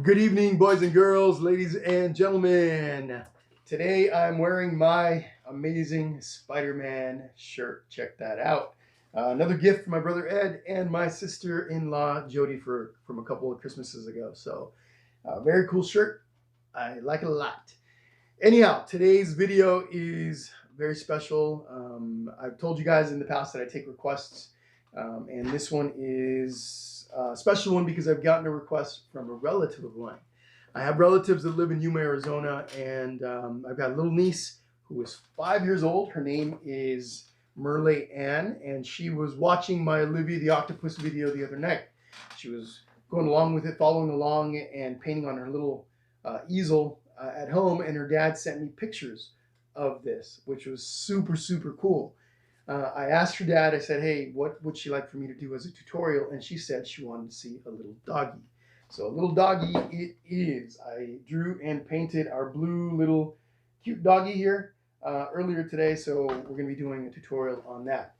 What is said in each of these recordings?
Good evening, boys and girls, ladies and gentlemen. Today I'm wearing my amazing Spider-Man shirt. Check that out. Another gift from my brother Ed and my sister-in-law Jody from a couple of Christmases ago. So, very cool shirt. I like it a lot. Anyhow, today's video is very special. I've told you guys in the past that I take requests, and this one is a special one because I've gotten a request from a relative of mine. I have relatives that live in Yuma, Arizona, and I've got a little niece who is 5 years old. Her name is Merle Ann, and she was watching my Olivia the Octopus video the other night. She was going along with it, following along, and painting on her little easel at home, and her dad sent me pictures of this, which was super cool. I asked her dad, I said, hey, what would she like for me to do as a tutorial? And she said she wanted to see a little doggy. So a little doggy it is. I drew and painted our blue little cute doggy here earlier today, so we're going to be doing a tutorial on that.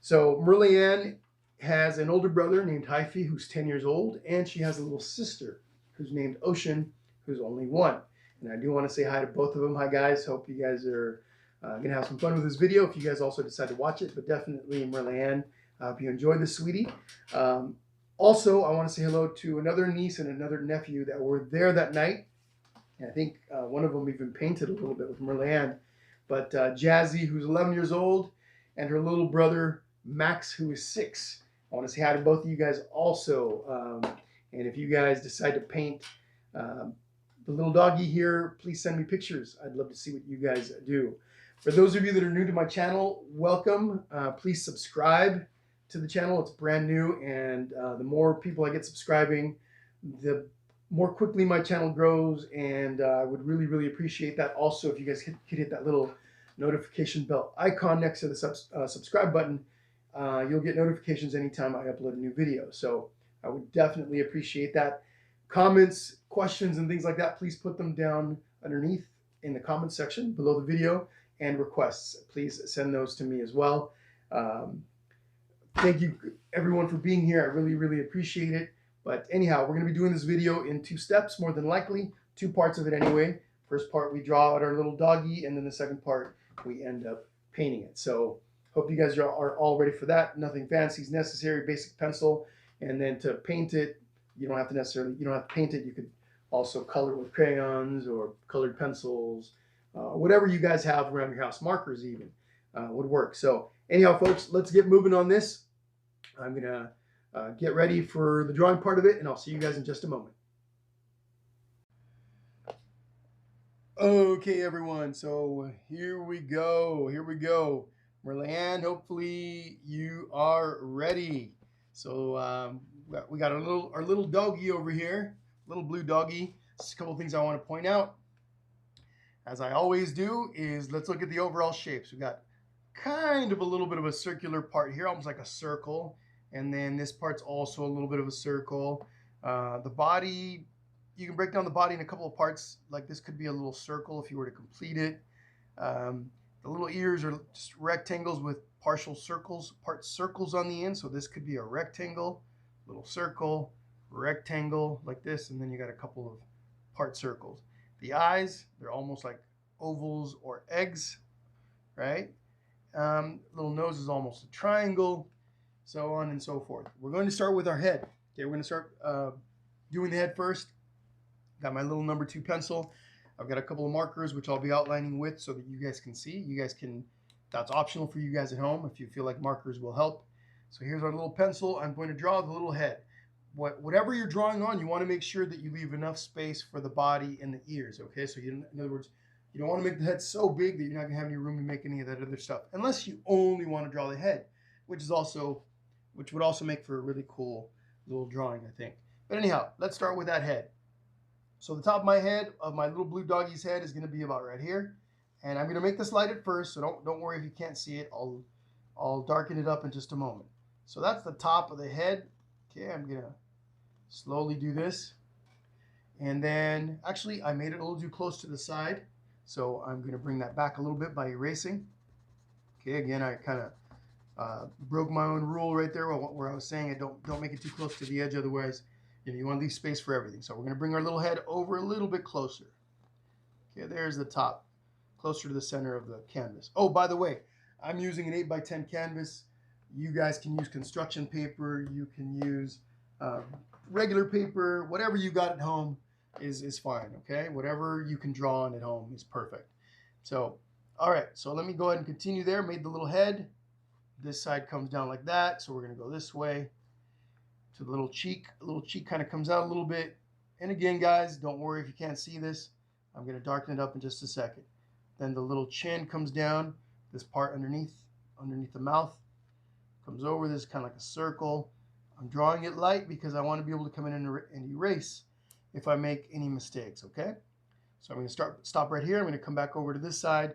So Merlianne has an older brother named Hyphy, who's 10 years old, and she has a little sister who's named Ocean, who's only 1. And I do want to say hi to both of them. Hi, guys. Hope you guys are going to have some fun with this video if you guys also decide to watch it. But definitely, Merlianne, I hope you enjoyed this, sweetie. Also, I want to say hello to another niece and another nephew that were there that night. And I think one of them even painted a little bit with Merlianne. But Jazzy, who's 11 years old, and her little brother, Max, who is 6. I want to say hi to both of you guys also. And if you guys decide to paint the little doggy here, please send me pictures. I'd love to see what you guys do. For those of you that are new to my channel, welcome. Please subscribe to the channel. It's brand new, and the more people I get subscribing, the more quickly my channel grows, and I would really appreciate that. Also, if you guys could hit that little notification bell icon next to the subscribe button, you'll get notifications anytime I upload a new video. So I would definitely appreciate that. Comments, questions, and things like that, please put them down underneath in the comment section below the video, and requests, please send those to me as well. Thank you everyone for being here. I really appreciate it. But anyhow, we're going to be doing this video in 2 steps, more than likely 2 parts of it anyway. First part, we draw out our little doggy, and then the second part, we end up painting it. So hope you guys are all ready for that. Nothing fancy is necessary, basic pencil, and then to paint it, you don't have to paint it. You could also color with crayons or colored pencils, whatever you guys have around your house, markers even would work. So anyhow, folks, let's get moving on this. I'm gonna get ready for the drawing part of it, and I'll see you guys in just a moment. Okay, everyone, so here we go. Merlianne, hopefully you are ready. So we got our little doggy over here, little blue doggy. Just a couple things I want to point out, as I always do, is let's look at the overall shapes. We got kind of a little bit of a circular part here, almost like a circle, and then this part's also a little bit of a circle. The body, you can break down the body in a couple of parts. Like this could be a little circle if you were to complete it. The little ears are just rectangles with partial circles, part circles on the end. So this could be a rectangle, little circle, rectangle like this, and then you got a couple of part circles. The eyes, they're almost like ovals or eggs, right? Little nose is almost a triangle, so on and so forth. We're going to start with our head. Okay, we're going to start doing the head first. Got my little number 2 pencil. I've got a couple of markers which I'll be outlining with so that you guys can see. You guys can, that's optional for you guys at home if you feel like markers will help. So here's our little pencil. I'm going to draw the little head. Whatever you're drawing on, you want to make sure that you leave enough space for the body and the ears, okay? So in other words, you don't want to make the head so big that you're not going to have any room to make any of that other stuff, unless you only want to draw the head, which would also make for a really cool little drawing, I think. But anyhow, let's start with that head. So the top of my head, of my little blue doggy's head, is going to be about right here, and I'm going to make this light at first, so don't worry if you can't see it. I'll darken it up in just a moment. So that's the top of the head. Okay, I'm going to slowly do this, and then actually I made it a little too close to the side, so I'm going to bring that back a little bit by erasing. Okay, again, I kind of broke my own rule right there where I was saying don't make it too close to the edge, otherwise You want to leave space for everything. So we're going to bring our little head over a little bit closer. Okay, there's the top, closer to the center of the canvas. Oh, by the way, I'm using an 8x10 canvas. You guys can use construction paper. You can use regular paper. Whatever you got at home is fine, okay? Whatever you can draw on at home is perfect. So, all right, so let me go ahead and continue there. Made the little head. This side comes down like that, so we're going to go this way to the little cheek. The little cheek kind of comes out a little bit. And again, guys, don't worry if you can't see this. I'm going to darken it up in just a second. Then the little chin comes down. This part underneath the mouth comes over. This is kind of like a circle. I'm drawing it light because I want to be able to come in and erase if I make any mistakes, okay? So I'm going to stop right here. I'm going to come back over to this side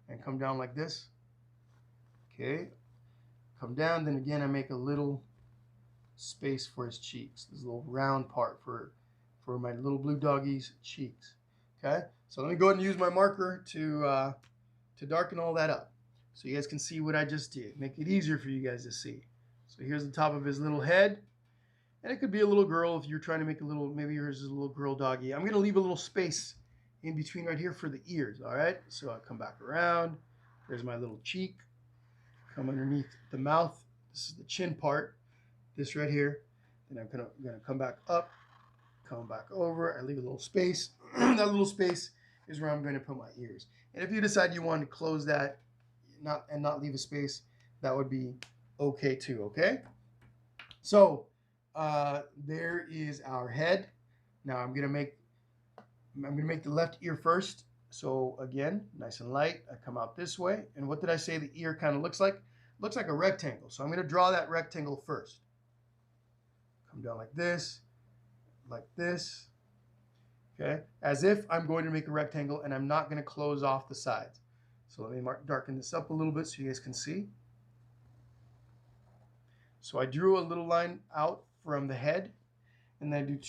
and come down like this. Okay, come down. Then again, I make a little space for his cheeks. This little round part for my little blue doggy's cheeks. Okay, so let me go ahead and use my marker to darken all that up so you guys can see what I just did. Make it easier for you guys to see. So here's the top of his little head. And it could be a little girl if you're trying to make a little, maybe yours is a little girl doggy. I'm going to leave a little space in between right here for the ears, all right? So I'll come back around. There's my little cheek. Come underneath the mouth. This is the chin part. This right here. Then I'm going to come back up, come back over. I leave a little space. That little space is where I'm going to put my ears. And if you decide you want to close that and not leave a space, that would be okay too, okay? So there is our head. Now I'm gonna make the left ear first. So again, nice and light. I come out this way, and what did I say the ear kind of looks like? Looks like a rectangle. So I'm gonna draw that rectangle first. Come down like this, okay? As if I'm going to make a rectangle, and I'm not gonna close off the sides. So let me darken this up a little bit so you guys can see. So I drew a little line out from the head, and then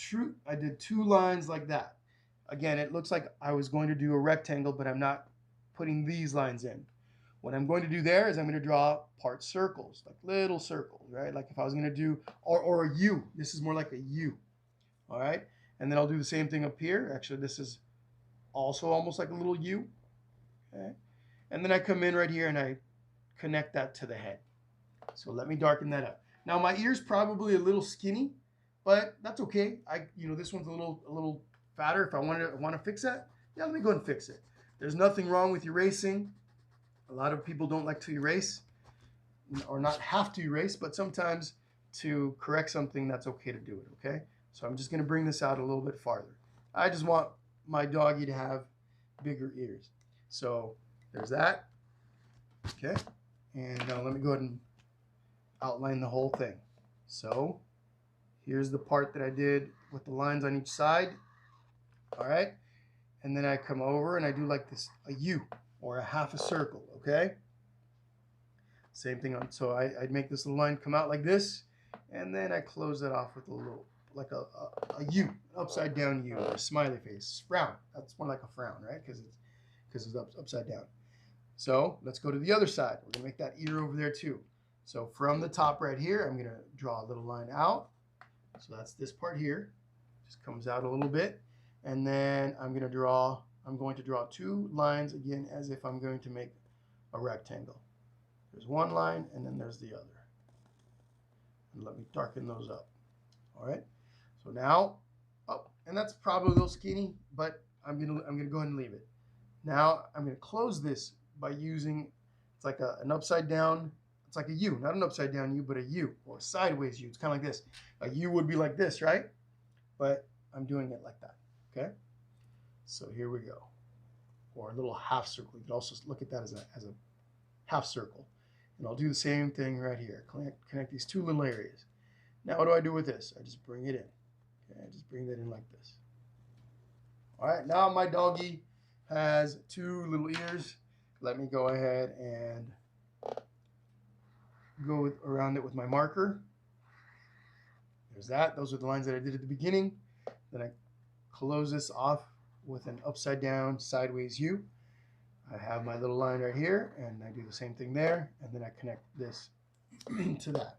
I did two lines like that. Again, it looks like I was going to do a rectangle, but I'm not putting these lines in. What I'm going to do there is I'm going to draw part circles, like little circles, right? Like if I was going to do, or a U. This is more like a U, all right? And then I'll do the same thing up here. Actually, this is also almost like a little U, okay? And then I come in right here and I connect that to the head. So let me darken that up. Now my ear's probably a little skinny, but that's okay. This one's a little fatter. If I want to fix that, yeah, let me go ahead and fix it. There's nothing wrong with erasing. A lot of people don't like to erase or not have to erase, but sometimes to correct something, that's okay to do it, okay? So I'm just going to bring this out a little bit farther. I just want my doggy to have bigger ears. So there's that, okay? And now let me go ahead and outline the whole thing. So here's the part that I did with the lines on each side, all right? And then I come over and I do like this, a U or a half a circle, okay? Same thing on, so I'd make this little line come out like this, and then I close that off with a little, like a U, an upside down U, or a smiley face, frown. That's more like a frown, right? Because it's upside down. So let's go to the other side. We're gonna make that ear over there too. So from the top right here, I'm gonna draw a little line out. So that's this part here, just comes out a little bit. And then I'm going to draw two lines again as if I'm going to make a rectangle. There's one line and then there's the other. And let me darken those up. All right. So now, and that's probably a little skinny, but I'm gonna go ahead and leave it. Now I'm gonna close this by using, it's like an upside down. It's like a U, not an upside down U, but a U or a sideways U. It's kind of like this. A U would be like this, right? But I'm doing it like that. Okay, so here we go. Or a little half circle. You can also look at that as a half circle. And I'll do the same thing right here. Connect these two little areas. Now what do I do with this? I just bring it in. Okay, I just bring that in like this. All right, now my doggy has two little ears. Let me go ahead and go around it with my marker. There's that. Those are the lines that I did at the beginning. Then I close this off with an upside down sideways U. I have my little line right here, and I do the same thing there, and then I connect this to that.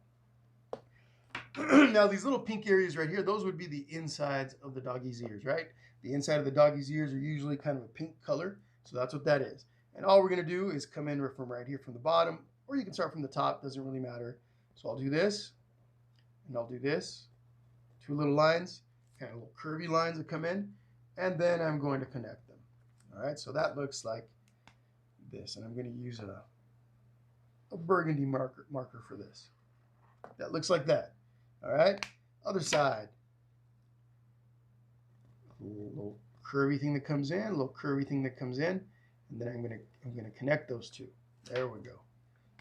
Now these little pink areas right here, those would be the insides of the doggy's ears, right? The inside of the doggy's ears are usually kind of a pink color, so that's what that is. And all we're gonna do is come in from right here from the bottom, or you can start from the top, doesn't really matter. So I'll do this, and I'll do this. Two little lines, kind of little curvy lines that come in, and then I'm going to connect them. All right, so that looks like this, and I'm going to use a burgundy marker for this. That looks like that. All right, other side. A little curvy thing that comes in, a little curvy thing that comes in, and then I'm gonna connect those two. There we go.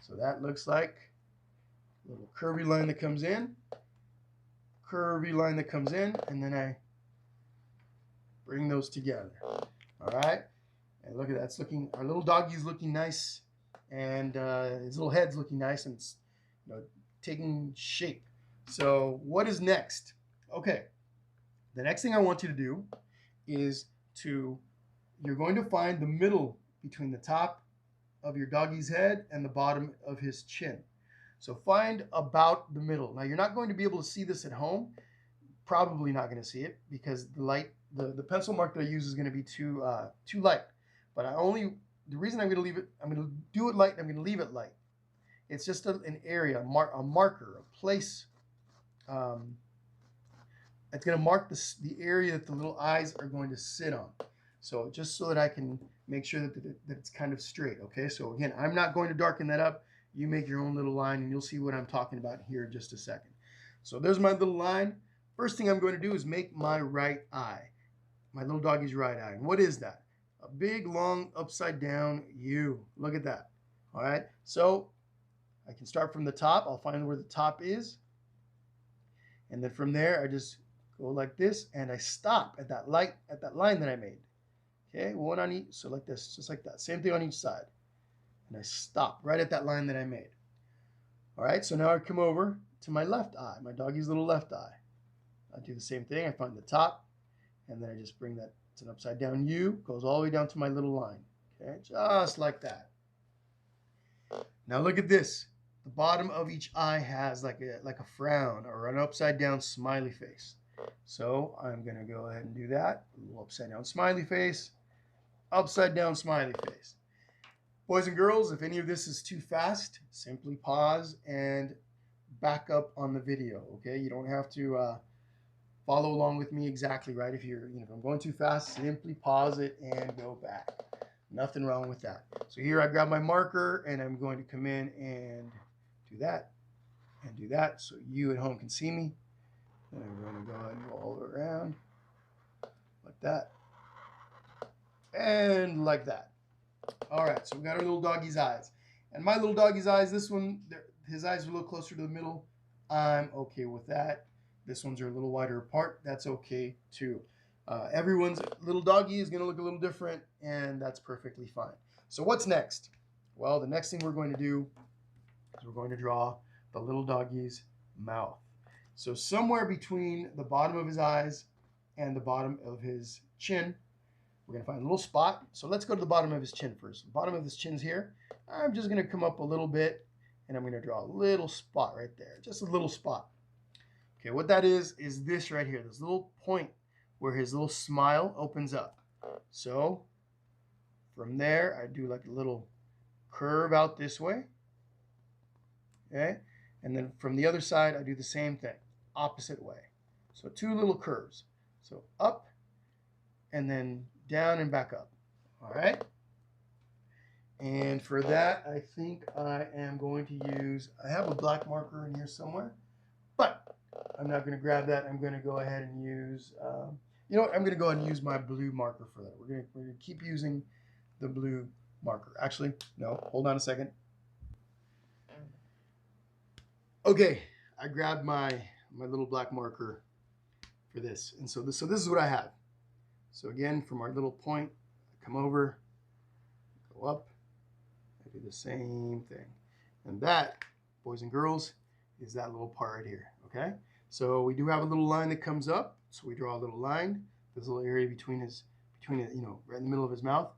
So that looks like a little curvy line that comes in, curvy line that comes in, and then I bring those together. All right, and look at that. It's looking. Our little doggy's looking nice, and his little head's looking nice, and it's taking shape. So what is next? Okay, the next thing I want you to do is you're going to find the middle between the top of your doggy's head and the bottom of his chin. So find about the middle. Now you're not going to be able to see this at home. Probably not going to see it because the pencil mark that I use is going to be too light. But the reason I'm going to do it light, I'm going to leave it light. It's just an area, a marker, a place. It's going to mark the area that the little eyes are going to sit on. So just so that I can make sure that it's kind of straight. Okay, so again, I'm not going to darken that up. You make your own little line, and you'll see what I'm talking about here in just a second. So there's my little line. First thing I'm going to do is make my right eye, my little doggy's right eye. And what is that? A big, long, upside down U. Look at that. All right, so I can start from the top. I'll find where the top is. And then from there, I just go like this, and I stop at that line that I made. Okay, one on each, so like this, just like that. Same thing on each side. And I stop right at that line that I made. All right, so now I come over to my left eye, my doggy's little left eye. I do the same thing. I find the top, and then I just bring that, it's an upside down U, goes all the way down to my little line. Okay, just like that. Now look at this. The bottom of each eye has like a frown or an upside down smiley face. So I'm going to go ahead and do that. A little upside down smiley face, upside down smiley face. Boys and girls, if any of this is too fast, simply pause and back up on the video. Okay, you don't have to follow along with me exactly, right? If if I'm going too fast, simply pause it and go back. Nothing wrong with that. So here I grab my marker and I'm going to come in and do that and do that so you at home can see me. Then I'm going to go ahead and go all the way around like that and like that. All right, so we got our little doggy's eyes. And my little doggy's eyes, this one, his eyes are a little closer to the middle. I'm okay with that. This one's are a little wider apart. That's okay too. Everyone's little doggy is going to look a little different, and that's perfectly fine. So what's next? Well, the next thing we're going to do is we're going to draw the little doggy's mouth. So somewhere between the bottom of his eyes and the bottom of his chin, we're going to find a little spot. So let's go to the bottom of his chin first. The bottom of his chin's here. I'm just going to come up a little bit, and I'm going to draw a little spot right there. Just a little spot. Okay, what that is this right here. This little point where his little smile opens up. So from there, I do like a little curve out this way. Okay, and then from the other side, I do the same thing, opposite way. So two little curves. So up and then down and back up. All right. And for that, I think I am going to use, I have a black marker in here somewhere, but I'm not going to grab that. I'm going to go ahead and use, you know what? I'm going to go ahead and use my blue marker for that. We're going to keep using the blue marker. Actually, no, hold on a second. Okay, I grabbed my little black marker for this. And so this is what I have. So again, from our little point, I come over, go up, I do the same thing. And that, boys and girls, is that little part right here, okay? So we do have a little line that comes up. So we draw a little line, this little area between it, right in the middle of his mouth.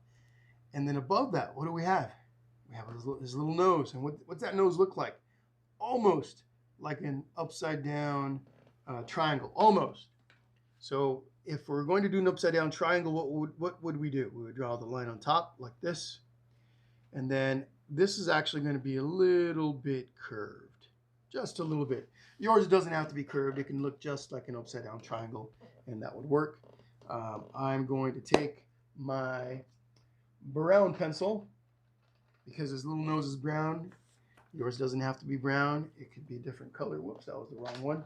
And then above that, what do we have? We have his little nose. And what's that nose look like? Almost like an upside down triangle, almost. So if we're going to do an upside down triangle, what would we do? We would draw the line on top like this. And then this is actually going to be a little bit curved. Just a little bit. Yours doesn't have to be curved. It can look just like an upside down triangle, and that would work. I'm going to take my brown pencil, because his little nose is brown. Yours doesn't have to be brown. It could be a different color. Whoops, that was the wrong one.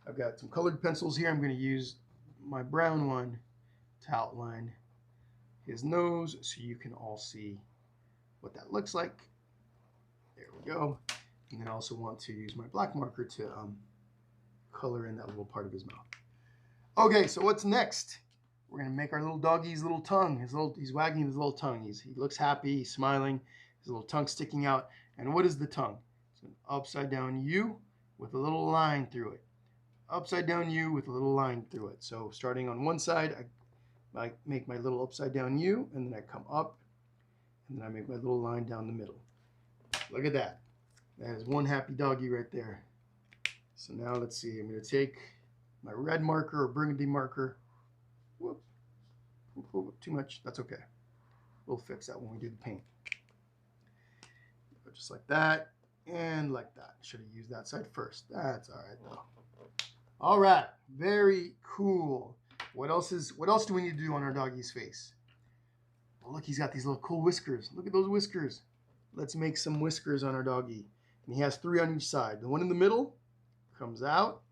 I've got some colored pencils here. I'm going to use my brown one to outline his nose so you can all see what that looks like. There we go. And then I also want to use my black marker to color in that little part of his mouth. Okay, so what's next? We're going to make our little doggy's little tongue. He's wagging his little tongue. He looks happy, he's smiling, his little tongue sticking out. And what is the tongue? It's an upside down U with a little line through it. Upside down U with a little line through it. So starting on one side, I make my little upside down U, and then I come up, and then I make my little line down the middle. Look at that. That is one happy doggy right there. So now let's see. I'm going to take my red marker or burgundy marker. Whoop. Too much. That's okay. We'll fix that when we do the paint. Just like that and like that. Should have used that side first. That's all right though. All right. Very cool. What else do we need to do on our doggy's face? Well, look, he's got these little cool whiskers. Look at those whiskers. Let's make some whiskers on our doggy. And he has 3 on each side. The one in the middle comes out.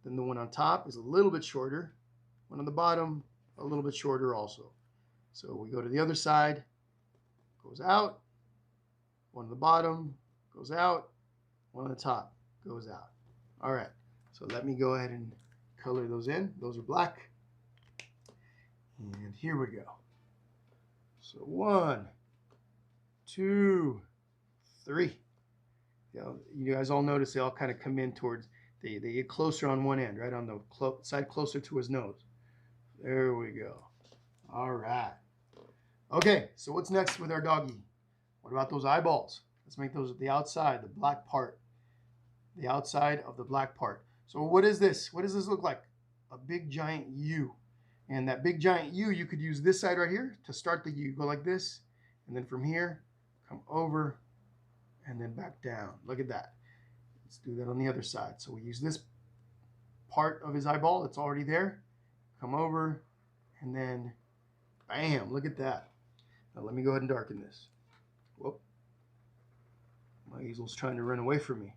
Then the one on top is a little bit shorter. One on the bottom, a little bit shorter also. So we go to the other side, goes out. One on the bottom goes out. One on the top goes out. All right. So let me go ahead and color those in. Those are black. And here we go. So 1, 2, 3. You guys all notice they all kind of come in towards, they get closer on one end, right on the side closer to his nose. There we go. All right. Okay, so what's next with our doggy? What about those eyeballs? Let's make those the outside, the black part. The outside of the black part. So what is this? What does this look like? A big giant U. And that big giant U, you could use this side right here to start the U. Go like this. And then from here, come over and then back down. Look at that. Let's do that on the other side. So we use this part of his eyeball that's already there. Come over and then bam, look at that. Now let me go ahead and darken this. Whoop. My easel's trying to run away from me.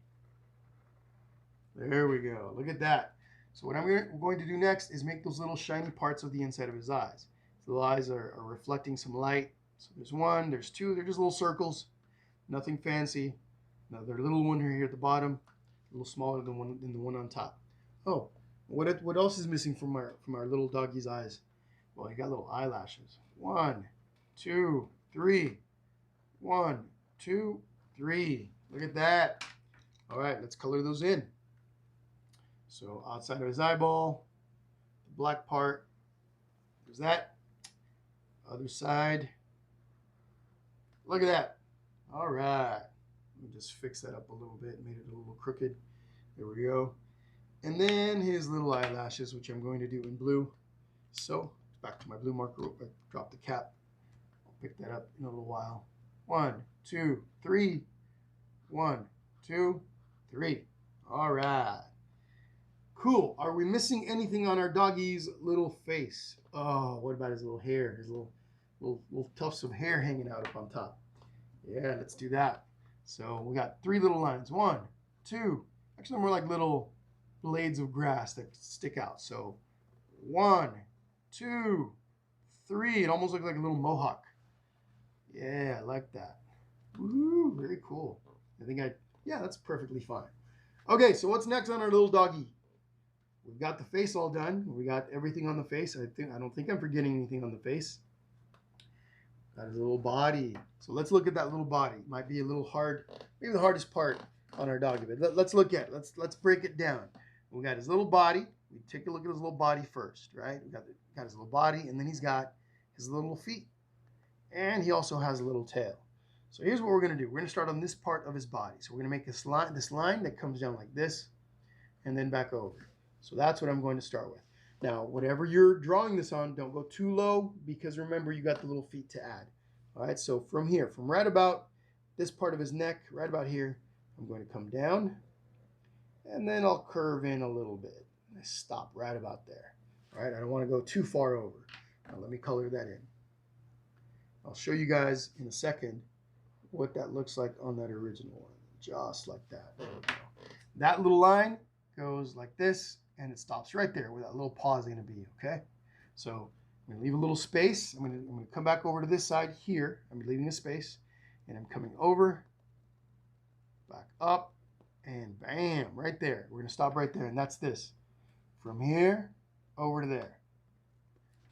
There we go. Look at that. So what we're going to do next is make those little shiny parts of the inside of his eyes. The little eyes are reflecting some light. So there's 1, there's 2. They're just little circles. Nothing fancy. Another little one here at the bottom. A little smaller than the one on top. Oh, what else is missing from our little doggy's eyes? Well, he got little eyelashes. 1, 2, 3. 1, 2, 3. Look at that. All right, let's color those in. So outside of his eyeball, the black part, there's that. Other side. Look at that. All right. Let me just fix that up a little bit, made it a little crooked. There we go. And then his little eyelashes, which I'm going to do in blue. So back to my blue marker. I dropped the cap. I'll pick that up in a little while. 1, 2, 3. 1, 2, 3. All right. Cool. Are we missing anything on our doggy's little face? Oh, what about his little hair? His little tufts of hair hanging out up on top. Yeah, let's do that. So we got 3 little lines. 1, 2. Actually, more like little blades of grass that stick out. So 1, 2, 3. It almost looks like a little mohawk. Yeah, I like that. Woo, very cool. Yeah, that's perfectly fine. Okay, so what's next on our little doggy? We've got the face all done. We got everything on the face. I don't think I'm forgetting anything on the face. Got his little body. So let's look at that little body. Might be a little hard, maybe the hardest part on our doggy. But let's look at it. Let's break it down. We got his little body. We take a look at his little body first, right? We got his little body, and then he's got his little feet. And he also has a little tail. So here's what we're going to do. We're going to start on this part of his body. So we're going to make this line that comes down like this and then back over. So that's what I'm going to start with. Now, whatever you're drawing this on, don't go too low because remember you got the little feet to add. All right, so from here, from right about this part of his neck, right about here, I'm going to come down and then I'll curve in a little bit. I stop right about there. All right, I don't want to go too far over. Now let me color that in. I'll show you guys in a second what that looks like on that original one. Just like that. There we go. That little line goes like this and it stops right there where that little paw is going to be, okay? So I'm going to leave a little space. I'm going to come back over to this side here. I'm leaving a space and I'm coming over, back up, and bam, right there. We're going to stop right there and that's this. From here over to there.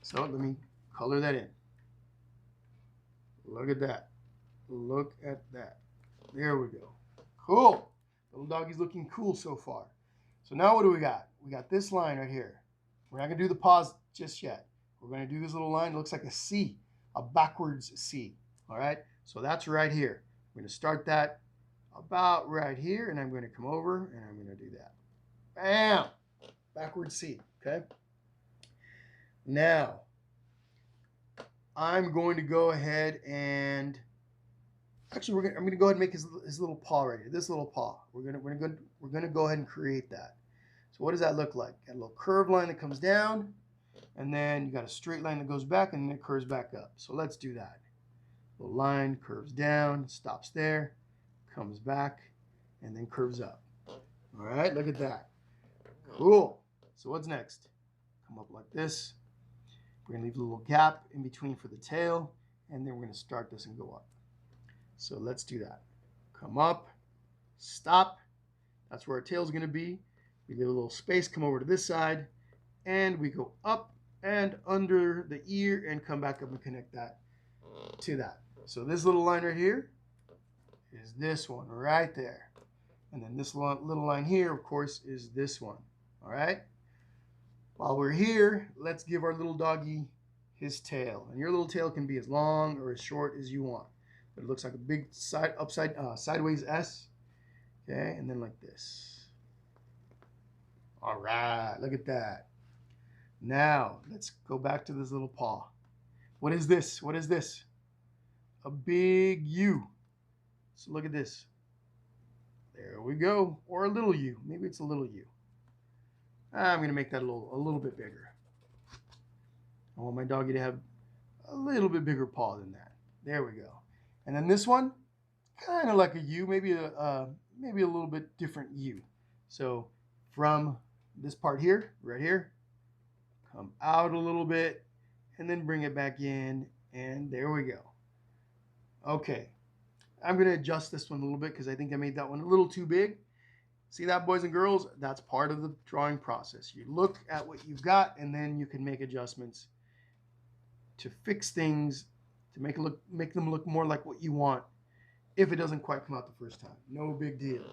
So let me color that in. Look at that. Look at that. There we go. Cool. Little doggy's looking cool so far. So now what do we got? We got this line right here. We're not going to do the paws just yet. We're going to do this little line. It looks like a C, a backwards C. All right? So that's right here. I'm going to start that about right here, and I'm going to come over, and I'm going to do that. Bam! Backwards C. Okay? Now, I'm going to go ahead and actually I'm going to go ahead and make his little paw right here. This little paw. We're going to go ahead and create that. So what does that look like? Got a little curved line that comes down, and then you got a straight line that goes back, and then it curves back up. So let's do that. Little line curves down, stops there, comes back, and then curves up. All right, look at that. Cool. So what's next? Come up like this. We're going to leave a little gap in between for the tail, and then we're going to start this and go up. So let's do that. Come up, stop. That's where our tail is going to be. We leave a little space, come over to this side, and we go up and under the ear and come back up and connect that to that. So this little line right here is this one right there. And then this little line here, of course, is this one. All right? While we're here, let's give our little doggy his tail. And your little tail can be as long or as short as you want. But it looks like a big sideways S. Okay, and then like this. All right, look at that. Now, let's go back to this little paw. What is this? What is this? A big U. So look at this. There we go. Or a little U. Maybe it's a little U. I'm going to make that a little bit bigger. I want my doggy to have a little bit bigger paw than that. There we go. And then this one, kind of like a U, maybe a little bit different U. So from this part here, right here, come out a little bit, and then bring it back in, and there we go. Okay, I'm going to adjust this one a little bit because I think I made that one a little too big. See that, boys and girls? That's part of the drawing process. You look at what you've got, and then you can make adjustments to fix things, to make them look more like what you want if it doesn't quite come out the first time. No big deal.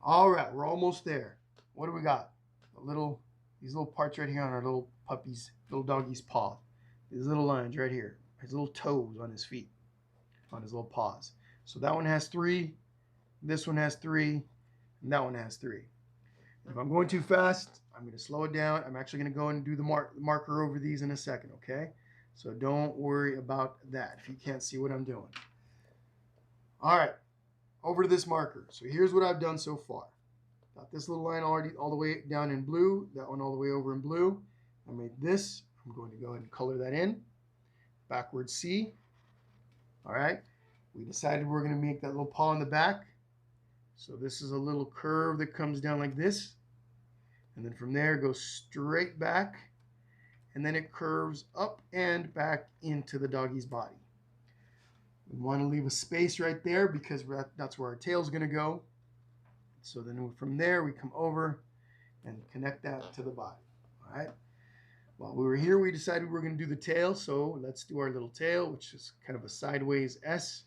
All right, we're almost there. What do we got? These little parts right here on our little doggy's paw. These little lines right here. His little toes on his feet, on his little paws. So that one has 3. This one has 3. And that one has 3. If I'm going too fast, I'm going to slow it down. I'm actually going to go and do the marker over these in a second, okay? So don't worry about that if you can't see what I'm doing. All right, over to this marker. So here's what I've done so far. Got this little line already all the way down in blue, that one all the way over in blue. I made this. I'm going to go ahead and color that in. Backward C. All right, we decided we're going to make that little paw in the back. So this is a little curve that comes down like this. And then from there, it goes straight back. And then it curves up and back into the doggy's body. We want to leave a space right there because that's where our tail's going to go. So then from there, we come over and connect that to the body. All right. While we were here, we decided we were going to do the tail. So let's do our little tail, which is kind of a sideways S.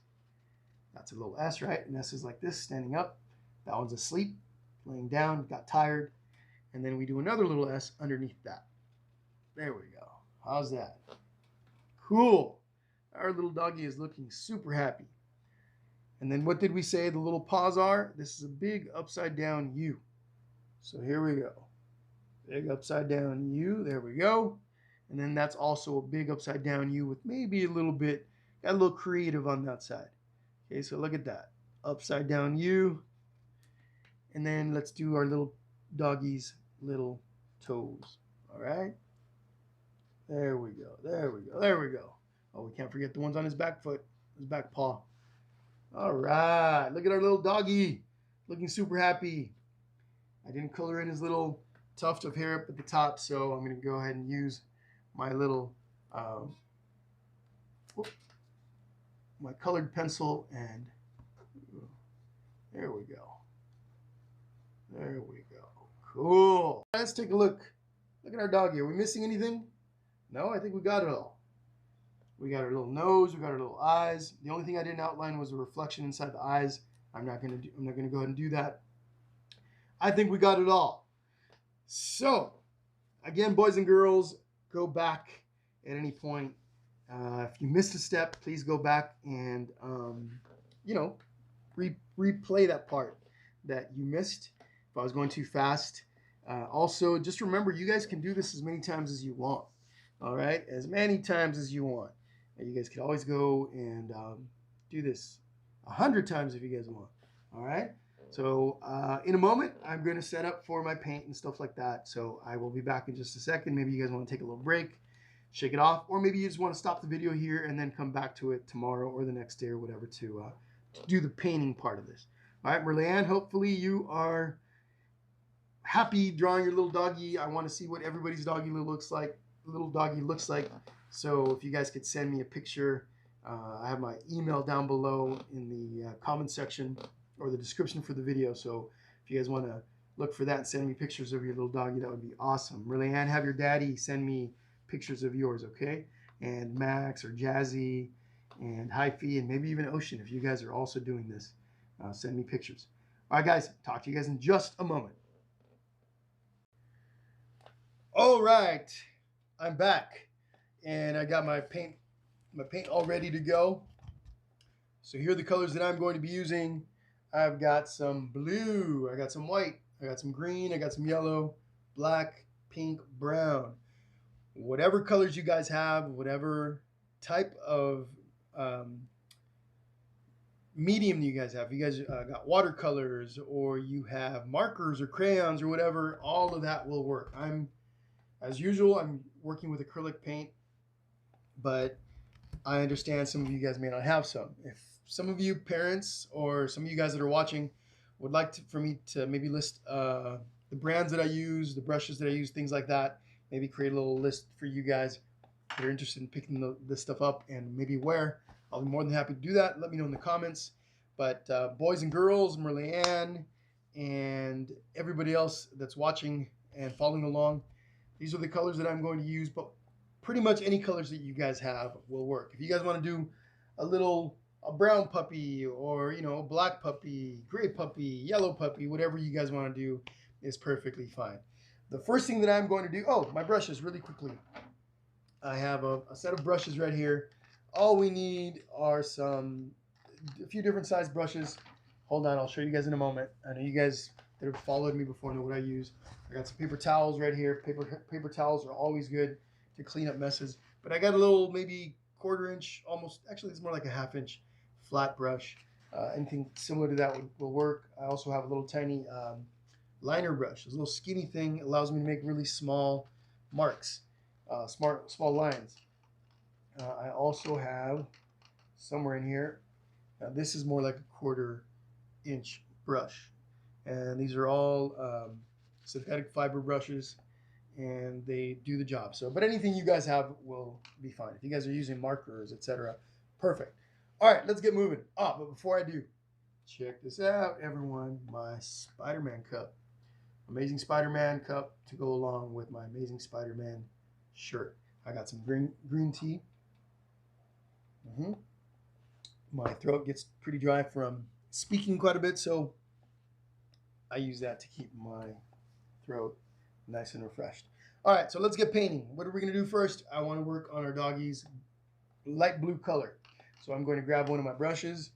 That's a little S, right? And S is like this, standing up. That one's asleep, laying down, got tired. And then we do another little S underneath that. There we go. How's that? Cool. Our little doggy is looking super happy. And then what did we say the little paws are? This is a big upside down U. So here we go. Big upside down U. There we go. And then that's also a big upside down U with maybe a little bit, got a little creative on that side. Okay, so look at that. Upside down U. And then let's do our little doggy's little toes. All right. There we go. There we go. There we go. Oh, we can't forget the ones on his back foot, his back paw. All right. Look at our little doggy. Looking super happy. I didn't color in his little tuft of hair up at the top, so I'm going to go ahead and use my little my colored pencil, and there we go. There we go. Cool. Let's take a look. Look at our doggy. Are we missing anything? No, I think we got it all. We got our little nose. We got our little eyes. The only thing I didn't outline was the reflection inside the eyes. I'm not gonna go ahead and do that. I think we got it all. So, again, boys and girls, go back at any point. If you missed a step, please go back and replay that part that you missed. If I was going too fast. Also, just remember, you guys can do this as many times as you want. All right, as many times as you want. And you guys can always go and do this 100 times if you guys want. All right. So in a moment, I'm going to set up for my paint and stuff like that. So I will be back in just a second. Maybe you guys want to take a little break, shake it off, or maybe you just want to stop the video here and then come back to it tomorrow or the next day or whatever to do the painting part of this. All right, Merlianne, hopefully you are happy drawing your little doggy. I want to see what everybody's doggy looks like. So if you guys could send me a picture, I have my email down below in the comment section or the description for the video. So if you guys want to look for that and send me pictures of your little doggy, that would be awesome. Merlianne, have your daddy send me pictures of yours, okay? And Max or Jazzy and Hyphy and maybe even Ocean, if you guys are also doing this, send me pictures. All right, guys, talk to you guys in just a moment. All right, I'm back, and I got my paint all ready to go. So here are the colors that I'm going to be using. I've got some blue, I got some white, I got some green, I got some yellow, black, pink, brown. Whatever colors you guys have, whatever type of medium you guys have. If you guys got watercolors or you have markers or crayons or whatever, all of that will work. As usual, I'm working with acrylic paint, but I understand some of you guys may not have some. If some of you parents or some of you guys that are watching would like for me to maybe list the brands that I use, the brushes that I use, things like that, maybe create a little list for you guys that are interested in picking this stuff up and maybe where, I'll be more than happy to do that. Let me know in the comments. But boys and girls, Merlianne, and everybody else that's watching and following along, these are the colors that I'm going to use, but pretty much any colors that you guys have will work. If you guys want to do a brown puppy or, a black puppy, gray puppy, yellow puppy, whatever you guys want to do is perfectly fine. The first thing that I'm going to do, my brushes really quickly. I have a set of brushes right here. All we need are a few different size brushes. Hold on, I'll show you guys in a moment. I know you guys that have followed me before know what I use. I got some paper towels right here. Paper towels are always good to clean up messes. But I got a little maybe 1/4 inch, almost, actually it's more like a 1/2 inch flat brush. Anything similar to that will work. I also have a little tiny liner brush. This little skinny thing allows me to make really small marks, small lines. I also have somewhere in here, this is more like a 1/4 inch brush. And these are all synthetic fiber brushes, and they do the job. But anything you guys have will be fine. If you guys are using markers, etc., perfect. All right, let's get moving. But before I do, check this out, everyone. My Spider-Man cup. Amazing Spider-Man cup to go along with my Amazing Spider-Man shirt. I got some green tea. My throat gets pretty dry from speaking quite a bit, so I use that to keep my throat nice and refreshed. All right, so let's get painting. What are we going to do first? I want to work on our doggy's light blue color. So I'm going to grab one of my brushes,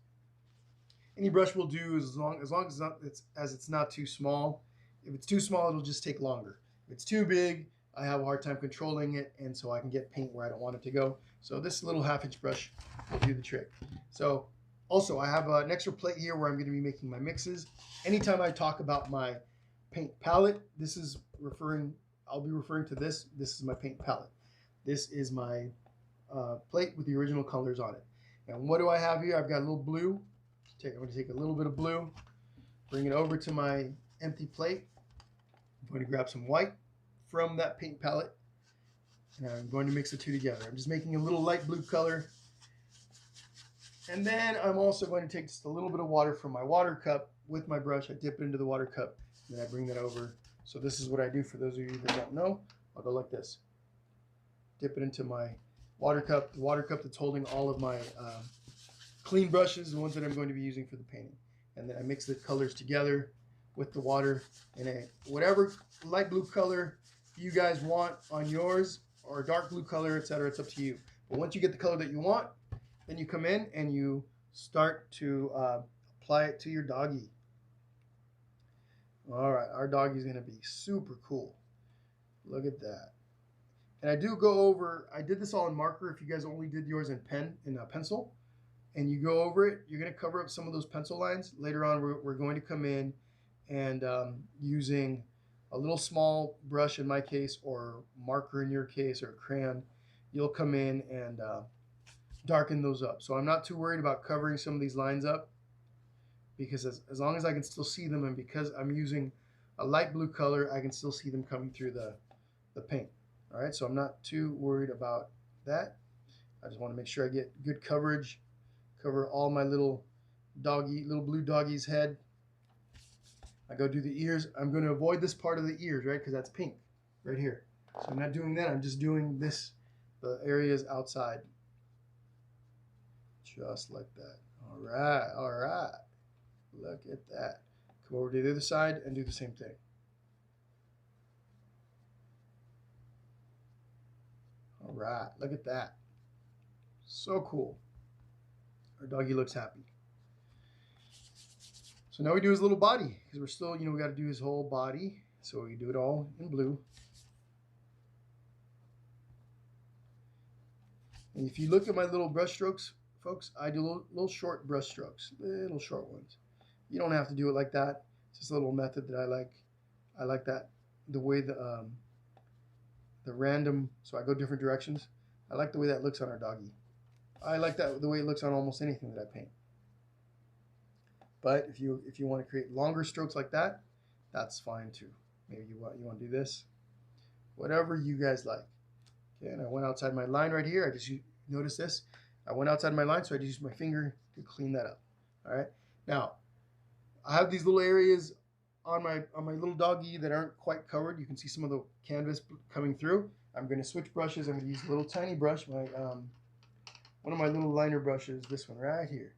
Any brush will do as long as it's not too small. If it's too small, it'll just take longer. If it's too big, I have a hard time controlling it, and so I can get paint where I don't want it to go. So this little 1/2 inch brush will do the trick. So also, I have an extra plate here where I'm going to be making my mixes. Anytime I talk about my paint palette, I'll be referring to this. This is my paint palette. This is my plate with the original colors on it. And what do I have here? I've got a little blue. I'm going to take a little bit of blue, bring it over to my empty plate. I'm going to grab some white from that paint palette, and I'm going to mix the two together. I'm just making a little light blue color. And then I'm also going to take just a little bit of water from my water cup with my brush. I dip it into the water cup, and then I bring that over. So this is what I do for those of you that don't know. I'll go like this. Dip it into my water cup, the water cup that's holding all of my clean brushes, the ones that I'm going to be using for the painting. And then I mix the colors together with the water in a whatever light blue color you guys want on yours, or a dark blue color, etc. It's up to you. But once you get the color that you want, then you come in and you start to apply it to your doggy. All right, our doggy is going to be super cool. Look at that. And I do go over, I did this all in marker. If you guys only did yours in pencil, and you go over it, you're going to cover up some of those pencil lines. Later on, we're going to come in and using a little small brush in my case, or marker in your case, or a crayon, you'll come in and darken those up. So I'm not too worried about covering some of these lines up, because as long as I can still see them, and because I'm using a light blue color, I can still see them coming through the paint. All right, so I'm not too worried about that. I just want to make sure I get good coverage, cover all my little blue doggy's head. I go do the ears. I'm going to avoid this part of the ears, right, because that's pink right here. So I'm not doing that. I'm just doing this, the areas outside. Just like that. All right, all right. Look at that. Come over to the other side and do the same thing. All right, look at that. So cool. Our doggy looks happy. So now we do his little body, because we're still, we got to do his whole body. So we do it all in blue. And if you look at my little brush strokes, folks, I do little short brush strokes, little short ones. You don't have to do it like that. It's just a little method that I like. I like that, the way the random, so I go different directions. I like the way that looks on our doggy. I like that the way it looks on almost anything that I paint. But if you want to create longer strokes like that, that's fine too. Maybe you want to do this, whatever you guys like. Okay, and I went outside my line right here. I just notice this. I went outside my line, so I just used my finger to clean that up. All right. Now, I have these little areas on my little doggy that aren't quite covered. You can see some of the canvas coming through. I'm going to switch brushes. I'm going to use a little tiny brush, one of my little liner brushes, this one right here.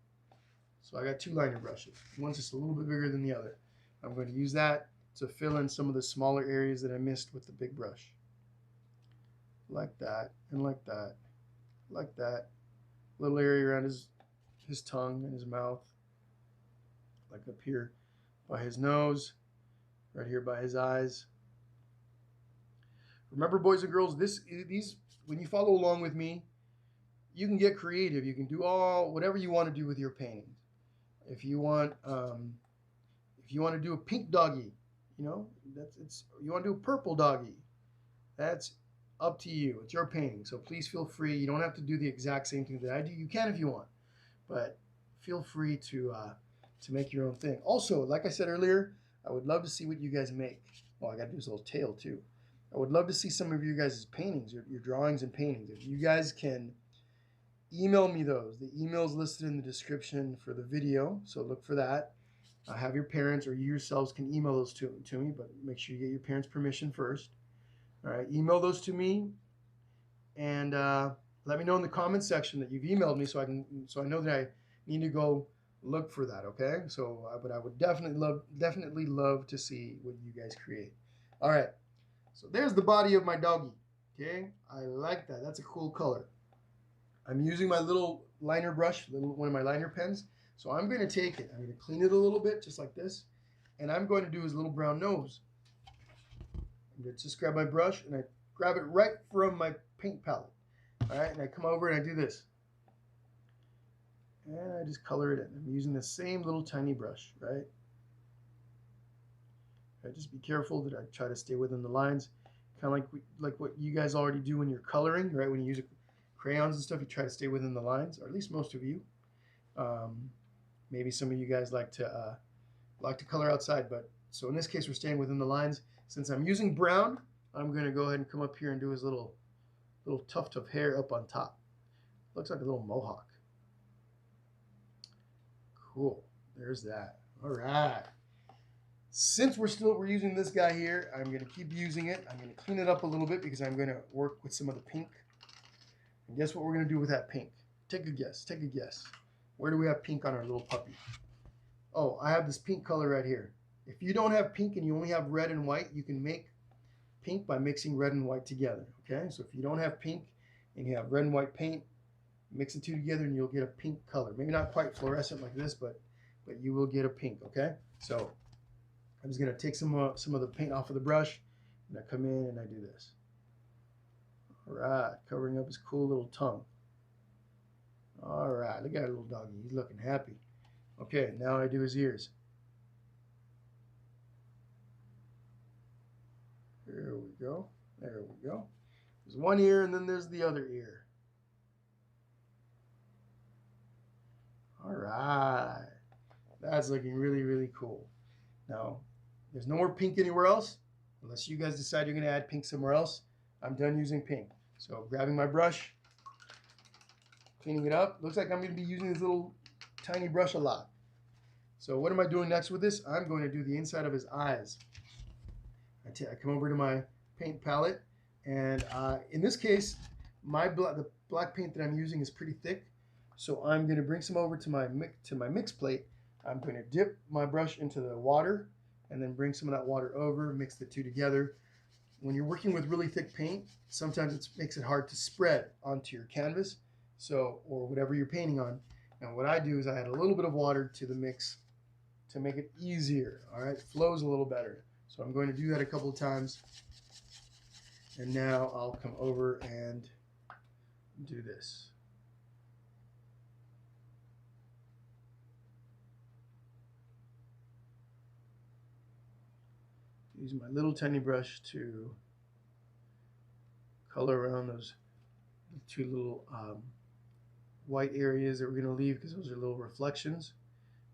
So I got two liner brushes. One's just a little bit bigger than the other. I'm going to use that to fill in some of the smaller areas that I missed with the big brush. Like that, and like that, like that. Little area around his tongue and his mouth. Like up here by his nose, right here by his eyes. Remember, boys and girls, these when you follow along with me, you can get creative. You can do whatever you want to do with your paintings. If you want to do a pink doggy, you want to do a purple doggy, that's up to you. It's your painting, so please feel free. You don't have to do the exact same thing that I do. You can if you want, but feel free to make your own thing. Also, like I said earlier, I would love to see what you guys make. Oh, I got to do his little tail too. I would love to see some of you guys' paintings, your drawings and paintings. If you guys can email me those. The email's listed in the description for the video, so look for that. Have your parents or you yourselves can email those to me, but make sure you get your parents' permission first. All right, email those to me, and let me know in the comments section that you've emailed me, so I know that I need to go look for that. Okay, so but I would definitely love to see what you guys create. All right, so there's the body of my doggy. Okay, I like that. That's a cool color. I'm using my little liner brush, one of my liner pens. So I'm going to take it. I'm going to clean it a little bit, just like this. And I'm going to do his little brown nose. I'm going to just grab my brush and I grab it right from my paint palette. All right, and I come over and I do this. And I just color it in. I'm using the same little tiny brush, right? Just be careful that I try to stay within the lines, kind of like what you guys already do when you're coloring, right? When you use crayons and stuff, you try to stay within the lines, or at least most of you. Maybe some of you guys like to color outside, but so in this case, we're staying within the lines. Since I'm using brown, I'm going to go ahead and come up here and do his little tuft of hair up on top. Looks like a little mohawk. Cool. There's that. All right. Since we're using this guy here, I'm going to keep using it. I'm going to clean it up a little bit because I'm going to work with some of the pink. And guess what we're going to do with that pink? Take a guess. Take a guess. Where do we have pink on our little puppy? Oh, I have this pink color right here. If you don't have pink and you only have red and white, you can make pink by mixing red and white together. Okay, so if you don't have pink and you have red and white paint, mix the two together and you'll get a pink color. Maybe not quite fluorescent like this, but you will get a pink. Okay, so I'm just going to take some of the paint off of the brush, and I come in and I do this. All right, covering up his cool little tongue. All right, look at our little doggy. He's looking happy. Okay, now I do his ears. There we go. There we go. There's one ear, and then there's the other ear. All right. That's looking really, really cool. Now, there's no more pink anywhere else, unless you guys decide you're going to add pink somewhere else. I'm done using pink. So grabbing my brush, cleaning it up. Looks like I'm going to be using this little tiny brush a lot. So what am I doing next with this? I'm going to do the inside of his eyes. I come over to my paint palette, and in this case, the black paint that I'm using is pretty thick. So I'm going to bring some over to my mix plate. I'm going to dip my brush into the water and then bring some of that water over, mix the two together. When you're working with really thick paint, sometimes it makes it hard to spread onto your canvas, or whatever you're painting on. And what I do is I add a little bit of water to the mix to make it easier. All right, it flows a little better. So I'm going to do that a couple of times. And now I'll come over and do this. Use my little tiny brush to color around those two little white areas that we're going to leave, because those are little reflections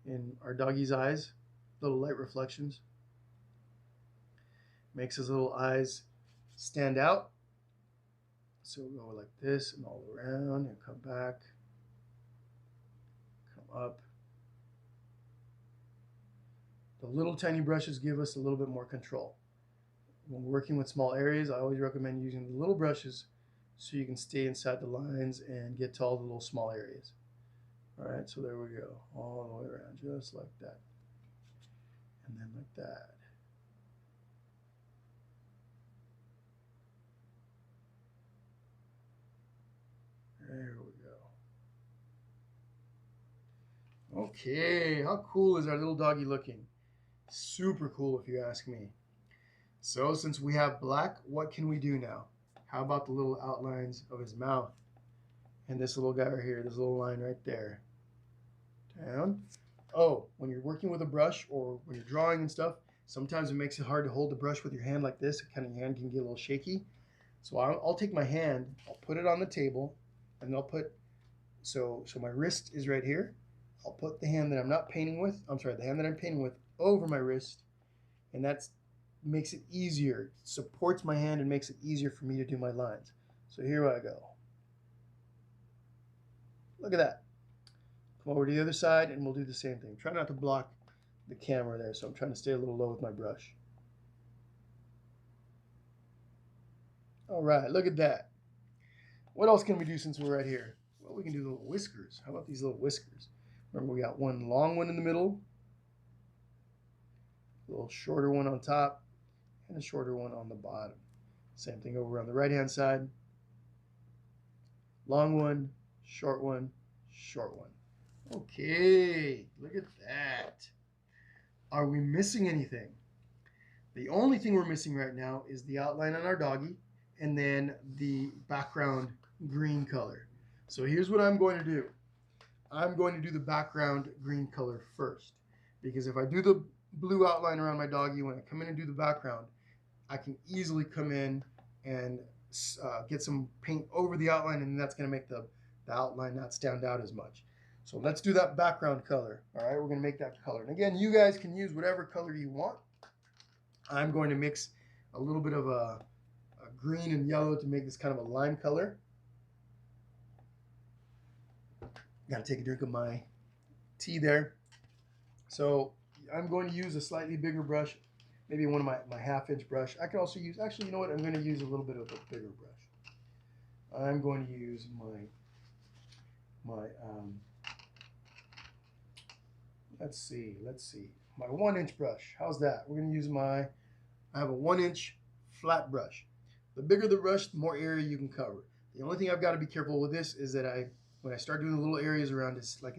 in our doggy's eyes, little light reflections. Makes his little eyes stand out. So we'll go like this and all around and come back, come up. The little tiny brushes give us a little bit more control. When working with small areas, I always recommend using the little brushes so you can stay inside the lines and get to all the little small areas. All right, so there we go, all the way around, just like that. And then like that. There we go. Okay, how cool is our little doggy looking? Super cool if you ask me. So since we have black, what can we do now? How about the little outlines of his mouth? And this little guy right here, this little line right there. Down. Oh, when you're working with a brush or when you're drawing and stuff, sometimes it makes it hard to hold the brush with your hand like this. Your hand can get a little shaky. So I'll take my hand, I'll put it on the table, and I'll put, so my wrist is right here. I'll put the hand that I'm not painting with, the hand that I'm painting with over my wrist, and that makes it easier. It supports my hand and makes it easier for me to do my lines. So here I go. Look at that. Come over to the other side and we'll do the same thing. Try not to block the camera there, so I'm trying to stay a little low with my brush. All right, look at that. What else can we do since we're right here? Well, we can do little whiskers. How about these little whiskers? Remember, we got one long one in the middle, a little shorter one on top, and a shorter one on the bottom. Same thing over on the right-hand side. Long one, short one, short one. Okay, look at that. Are we missing anything? The only thing we're missing right now is the outline on our doggy and then the background green color. So here's what I'm going to do. I'm going to do the background green color first, because if I do the blue outline around my doggy, when I come in and do the background, I can easily come in and get some paint over the outline, and that's going to make the outline not stand out as much. So let's do that background color. All right, we're going to make that color. And again, you guys can use whatever color you want. I'm going to mix a little bit of a green and yellow to make this kind of a lime color. Got to take a drink of my tea there. So I'm going to use a slightly bigger brush, maybe one of my half-inch brush. I can also use, actually, you know what? I'm going to use a little bit of a bigger brush. I'm going to use let's see, my 1-inch brush. How's that? We're going to use I have a 1-inch flat brush. The bigger the brush, the more area you can cover. The only thing I've got to be careful with this is that when I start doing the little areas around like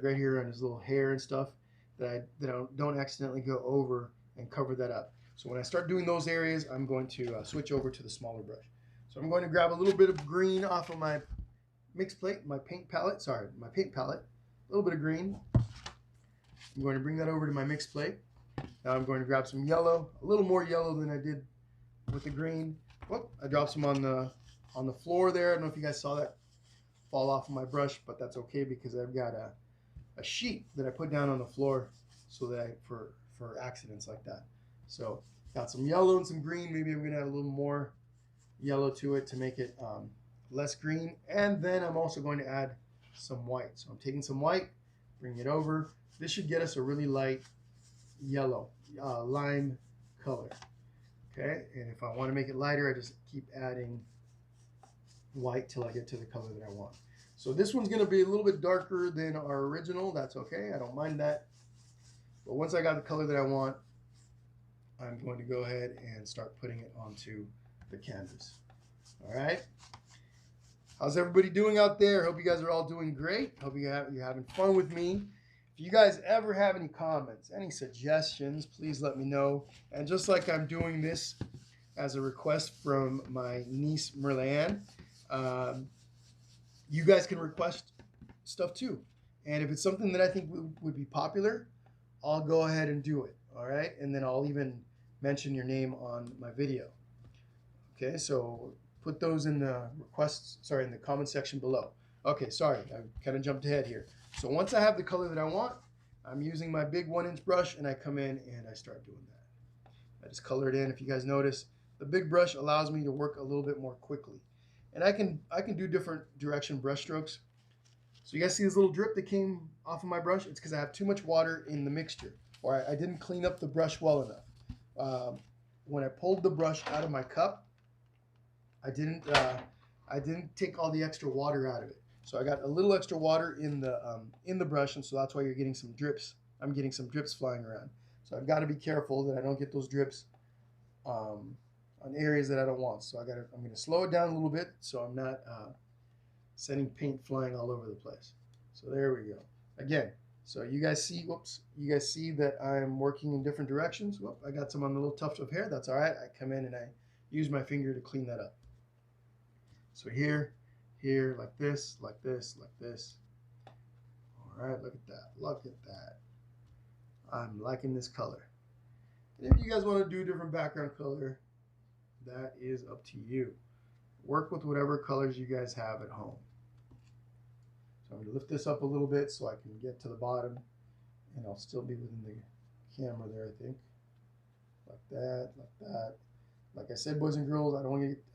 right here around his little hair and stuff, that I don't accidentally go over and cover that up. So when I start doing those areas, I'm going to switch over to the smaller brush. So I'm going to grab a little bit of green off of my mix plate, my paint palette, a little bit of green. I'm going to bring that over to my mix plate. Now I'm going to grab some yellow, a little more yellow than I did with the green. Whoop, I dropped some on the floor there. I don't know if you guys saw that fall off of my brush, but that's okay because I've got a sheet that I put down on the floor so that for accidents like that. So got some yellow and some green. Maybe I'm going to add a little more yellow to it to make it less green. And then I'm also going to add some white. So I'm taking some white, bringing it over. This should get us a really light yellow, lime color. Okay, and if I want to make it lighter, I just keep adding white till I get to the color that I want. So this one's going to be a little bit darker than our original. That's okay. I don't mind that. But once I got the color that I want, I'm going to go ahead and start putting it onto the canvas. All right. How's everybody doing out there? Hope you guys are all doing great. Hope you're having fun with me. If you guys ever have any comments, any suggestions, please let me know. And just like I'm doing this as a request from my niece Merlan, you guys can request stuff too. And if it's something that I think would be popular, I'll go ahead and do it. All right. And then I'll even mention your name on my video. Okay. So put those in the in the comment section below. Okay. Sorry. I kind of jumped ahead here. So once I have the color that I want, I'm using my big 1-inch brush and I come in and I start doing that. I just color it in. If you guys notice, the big brush allows me to work a little bit more quickly. And I can do different direction brush strokes. So you guys see this little drip that came off of my brush? It's because I have too much water in the mixture, or I didn't clean up the brush well enough. When I pulled the brush out of my cup, I didn't take all the extra water out of it. So I got a little extra water in the brush, and so that's why you're getting some drips. I'm getting some drips flying around. So I've got to be careful that I don't get those drips on areas that I don't want. So I'm going to slow it down a little bit so I'm not sending paint flying all over the place. So there we go. Again, so you guys see, you guys see that I'm working in different directions. Whoop, I got some on the little tuft of hair. That's all right. I come in and I use my finger to clean that up. So here, like this, like this, like this. All right, look at that. Look at that. I'm liking this color. And if you guys want to do a different background color, that is up to you. Work with whatever colors you guys have at home. So I'm going to lift this up a little bit so I can get to the bottom, and I'll still be within the camera there, I think. Like that, like that. Like I said, boys and girls, I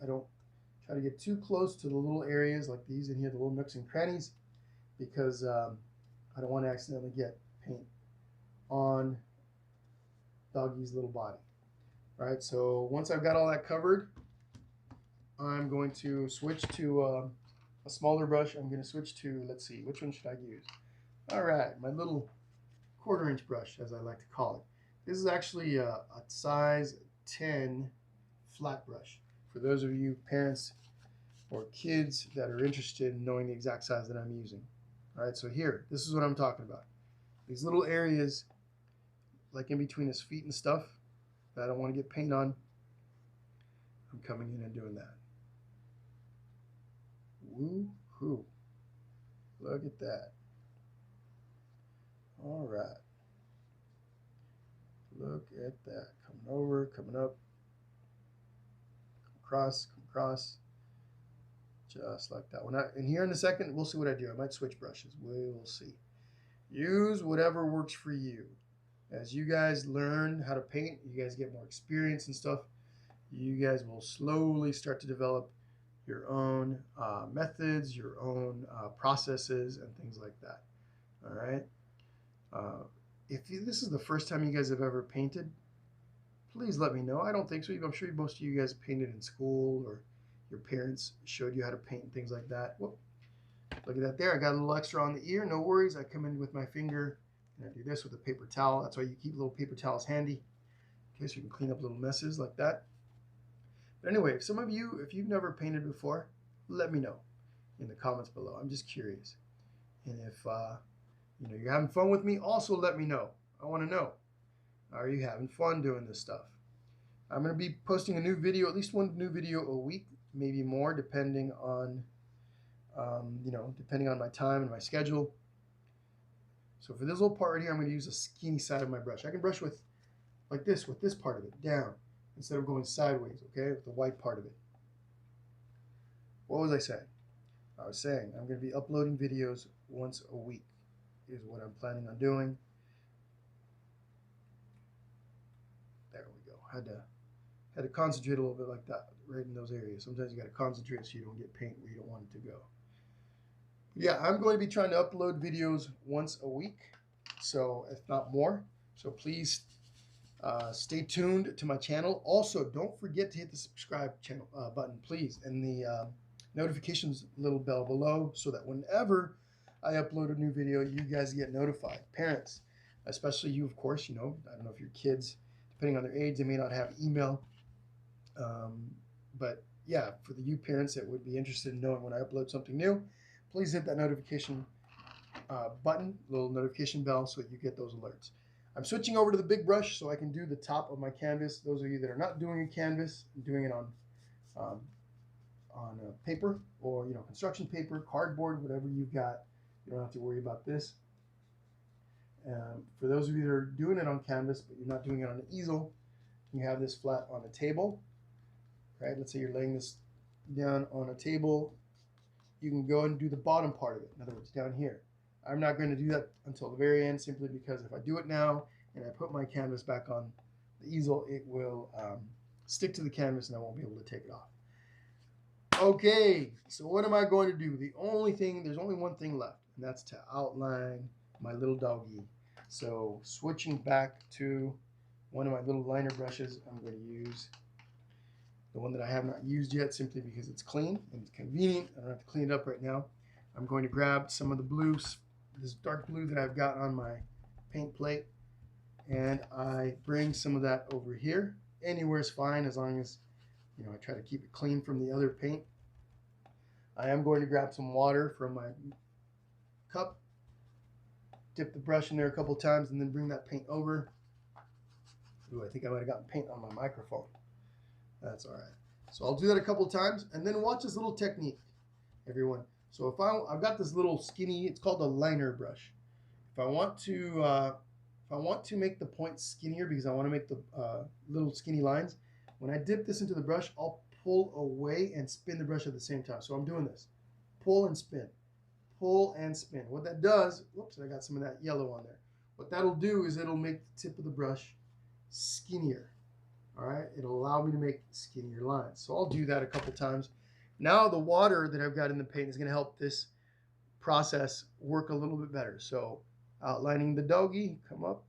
don't try to get too close to the little areas like these in here, the little nooks and crannies, because I don't want to accidentally get paint on Doggy's little body. All right, so once I've got all that covered, I'm going to switch to a smaller brush. I'm going to switch to, let's see, which one should I use? All right, my little 1/4-inch brush, as I like to call it. This is actually a size 10 flat brush. For those of you parents or kids that are interested in knowing the exact size that I'm using. All right, so here, this is what I'm talking about. These little areas, like in between his feet and stuff, that I don't want to get paint on, I'm coming in and doing that. Woo-hoo. Look at that. All right. Look at that. Coming over, coming up. Come across. Just like that. And here in a second, we'll see what I do. I might switch brushes. We'll see. Use whatever works for you. As you guys learn how to paint, you guys get more experience and stuff, you guys will slowly start to develop your own methods, your own processes, and things like that. All right. This is the first time you guys have ever painted, please let me know. I don't think so. I'm sure most of you guys painted in school, or your parents showed you how to paint and things like that. Whoop. Look at that there. I got a little extra on the ear. No worries. I come in with my finger and I do this with a paper towel. That's why you keep little paper towels handy, in case you can clean up little messes like that. But anyway, if you've never painted before, let me know in the comments below. I'm just curious. And if you're having fun with me, also let me know. I want to know. Are you having fun doing this stuff? I'm going to be posting a new video, at least one new video a week, maybe more, depending on my time and my schedule. So for this little part right here, I'm going to use a skinny side of my brush. I can brush with this part of it down instead of going sideways, okay, with the white part of it. What was I saying? I was saying I'm going to be uploading videos once a week is what I'm planning on doing. There we go. Had to concentrate a little bit like that, right in those areas. Sometimes you got to concentrate so you don't get paint where you don't want it to go. Yeah, I'm going to be trying to upload videos once a week, so if not more. So please stay tuned to my channel. Also, don't forget to hit the subscribe channel button, please, and the notifications little bell below, so that whenever I upload a new video, you guys get notified. Parents, especially you, of course. I don't know if your kids, depending on their age, they may not have email. But yeah, for the you parents that would be interested in knowing when I upload something new, please hit that notification button, little notification bell, so that you get those alerts. I'm switching over to the big brush so I can do the top of my canvas. Those of you that are not doing a canvas, doing it on paper, or construction paper, cardboard, whatever you've got, you don't have to worry about this. For those of you that are doing it on canvas, but you're not doing it on an easel, you have this flat on a table, right? Let's say you're laying this down on a table. You can go and do the bottom part of it. In other words, down here. I'm not going to do that until the very end, simply because if I do it now and I put my canvas back on the easel, it will stick to the canvas and I won't be able to take it off. Okay, so what am I going to do? There's only one thing left, and that's to outline my little doggy. So switching back to one of my little liner brushes, I'm going to use the one that I have not used yet, simply because it's clean and it's convenient. I don't have to clean it up right now. I'm going to grab some of the blues, this dark blue that I've got on my paint plate, and I bring some of that over here. Anywhere is fine, as long as I try to keep it clean from the other paint. I am going to grab some water from my cup, dip the brush in there a couple times, and then bring that paint over. Ooh, I think I might have gotten paint on my microphone. That's all right. So I'll do that a couple times, and then watch this little technique, everyone. So I've got this little skinny, it's called a liner brush. If I want to make the point skinnier, because I want to make the little skinny lines, when I dip this into the brush, I'll pull away and spin the brush at the same time. So I'm doing this. Pull and spin. Pull and spin. What that does, whoops, I got some of that yellow on there. What that'll do is it'll make the tip of the brush skinnier. All right, it'll allow me to make skinnier lines. So I'll do that a couple times. Now the water that I've got in the paint is going to help this process work a little bit better. So outlining the doggy, come up,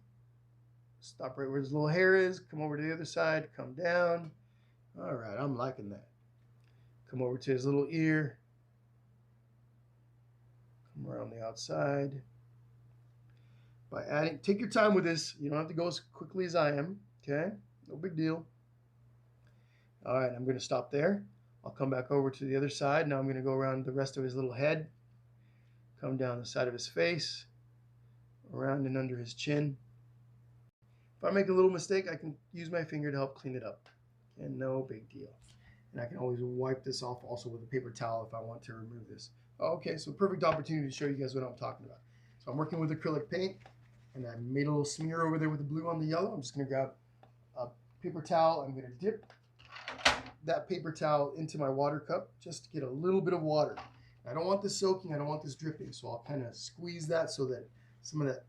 stop right where his little hair is, come over to the other side, come down. All right, I'm liking that. Come over to his little ear, come around the outside. By adding, take your time with this. You don't have to go as quickly as I am, okay? No big deal. All right, I'm going to stop there. I'll come back over to the other side. Now I'm going to go around the rest of his little head. come down the side of his face, around and under his chin. If I make a little mistake, I can use my finger to help clean it up. And no big deal. And I can always wipe this off also with a paper towel if I want to remove this. Okay, so perfect opportunity to show you guys what I'm talking about. So I'm working with acrylic paint, and I made a little smear over there with the blue on the yellow. I'm just going to grab a paper towel. I'm going to dip that paper towel into my water cup just to get a little bit of water. I don't want this soaking. I don't want this dripping. So I'll kind of squeeze that so that some of that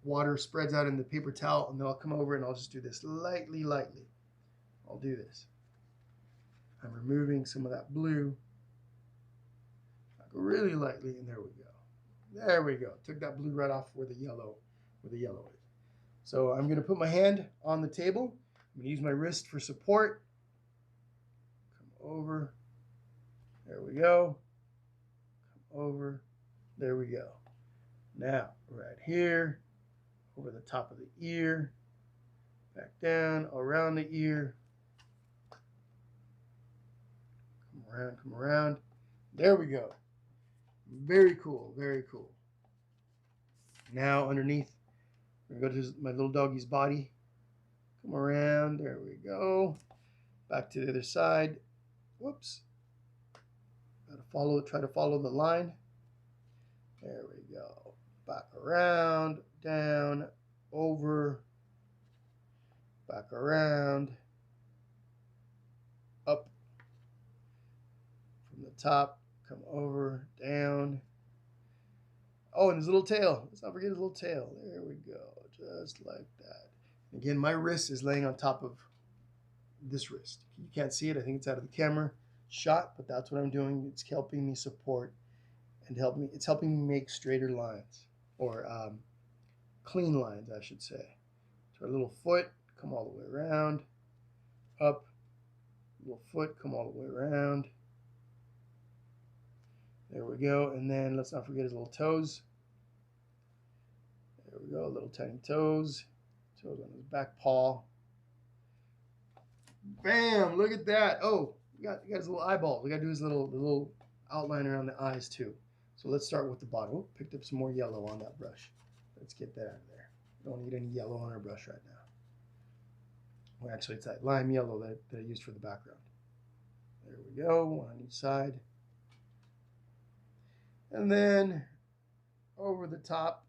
water spreads out in the paper towel, and then I'll come over and I'll just do this lightly. I'll do this. I'm removing some of that blue. I go really lightly, and there we go. There we go. Took that blue right off where the yellow is. So I'm going to put my hand on the table. I'm going to use my wrist for support. Come over. There we go. Come over. There we go. Now, right here, over the top of the ear, back down, around the ear. Come around. There we go. Very cool, very cool. Now underneath, we're going to go to my little doggy's body. Come around, there we go. Back to the other side. Whoops. Try to follow the line. There we go. Back around, down, over, back around, up. From the top, come over, down. Oh, and his little tail. Let's not forget his little tail. There we go, just like that. Again, my wrist is laying on top of this wrist. You can't see it. I think it's out of the camera shot, but that's what I'm doing. It's helping me support and it's helping me make straighter lines, or clean lines, I should say. So our little foot, come all the way around, up. Little foot, come all the way around. There we go. And then let's not forget his little toes. There we go, little tiny toes. Toes on his back paw. Bam! Look at that. Oh, you got his little eyeballs. We got to do his little outline around the eyes too. So let's start with the bottom. Oh, picked up some more yellow on that brush. Let's get that out of there. Don't need any yellow on our brush right now. Well, actually, it's that lime yellow that I used for the background. There we go, one on each side. And then over the top,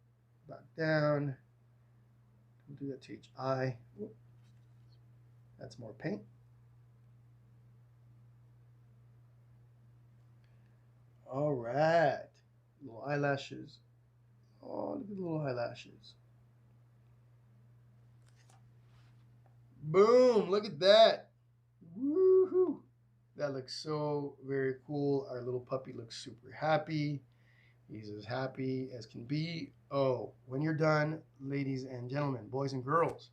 back down. We'll do that to each eye. Whoop. That's more paint. All right. Little eyelashes. Oh, look at the little eyelashes. Boom, look at that. Woohoo. That looks so very cool. Our little puppy looks super happy. He's as happy as can be. Oh, when you're done, ladies and gentlemen, boys and girls,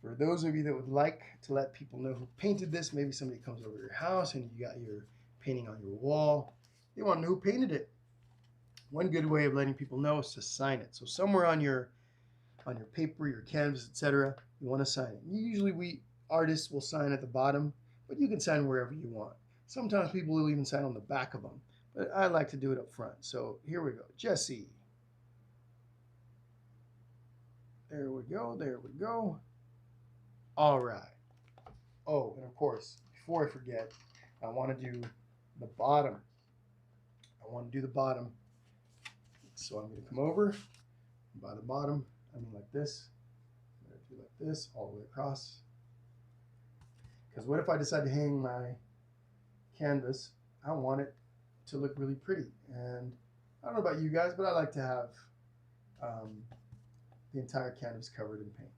for those of you that would like to let people know who painted this, maybe somebody comes over to your house and you got your painting on your wall. They want to know who painted it. One good way of letting people know is to sign it. So somewhere on your paper, your canvas, etc., you want to sign it. Usually we artists will sign at the bottom, but you can sign wherever you want. Sometimes people will even sign on the back of them, but I like to do it up front. So here we go. Jesse. There we go. There we go. All right. Oh, and of course, before I forget, I want to do the bottom. So I'm going to come over by the bottom. I mean like this. I'm going to do like this all the way across. Because what if I decide to hang my canvas? I want it to look really pretty. And I don't know about you guys, but I like to have the entire canvas covered in paint.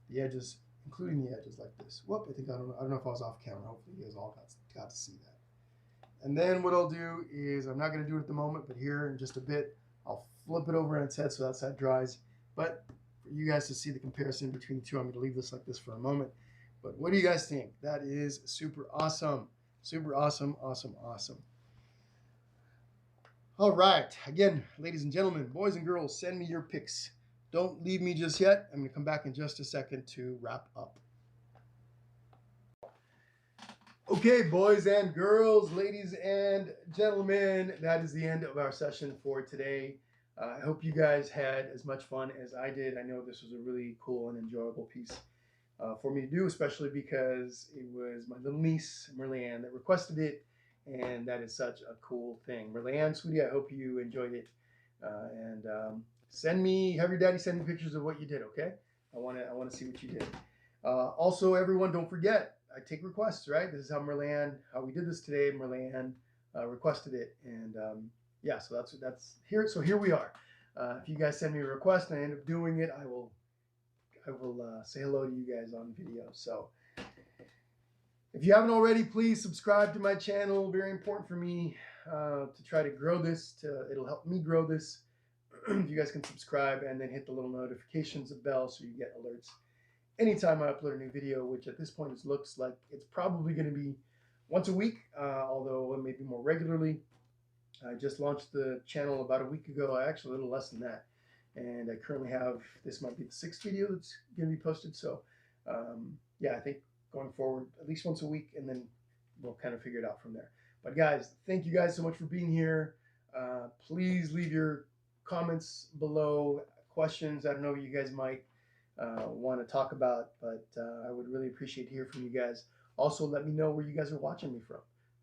The edges, including the edges like this. Whoop, I don't know if I was off camera. Hopefully you guys all got to see that. And then what I'll do is, I'm not going to do it at the moment, but here in just a bit, I'll flip it over on its head so that side dries. But for you guys to see the comparison between the two, I'm going to leave this like this for a moment. But what do you guys think? That is super awesome. Super awesome, awesome, awesome. All right. Again, ladies and gentlemen, boys and girls, send me your pics. Don't leave me just yet. I'm going to come back in just a second to wrap up. Okay, boys and girls, ladies and gentlemen, that is the end of our session for today. I hope you guys had as much fun as I did. I know this was a really cool and enjoyable piece for me to do, especially because it was my little niece, Merlianne, that requested it, and that is such a cool thing. Merlianne, sweetie, I hope you enjoyed it, and have your daddy send me pictures of what you did, okay? I want to see what you did. Also, everyone, don't forget, I take requests, right? This is how we did this today. Merlianne requested it, and yeah, so that's here. So here we are. If you guys send me a request and I end up doing it, I will say hello to you guys on video. So if you haven't already, please subscribe to my channel. Very important for me to try to grow this. It'll help me grow this. If you guys can subscribe and then hit the little notifications bell so you get alerts anytime I upload a new video, which at this point it looks like it's probably going to be once a week, although it may be more regularly. I just launched the channel about a week ago, actually a little less than that. And I currently have, this might be the 6th video that's going to be posted. So yeah, I think going forward at least once a week, and then we'll kind of figure it out from there. But guys, thank you guys so much for being here. Please leave your comments below, questions. I don't know what you guys might want to talk about, but I would really appreciate to hear from you guys. Also, let me know where you guys are watching me from.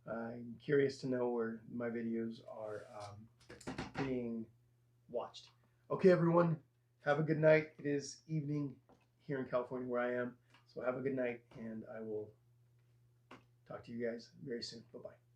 I'm curious to know where my videos are being watched. Okay, everyone, have a good night. It is evening here in California where I am, so have a good night, and I will talk to you guys very soon. Bye-bye.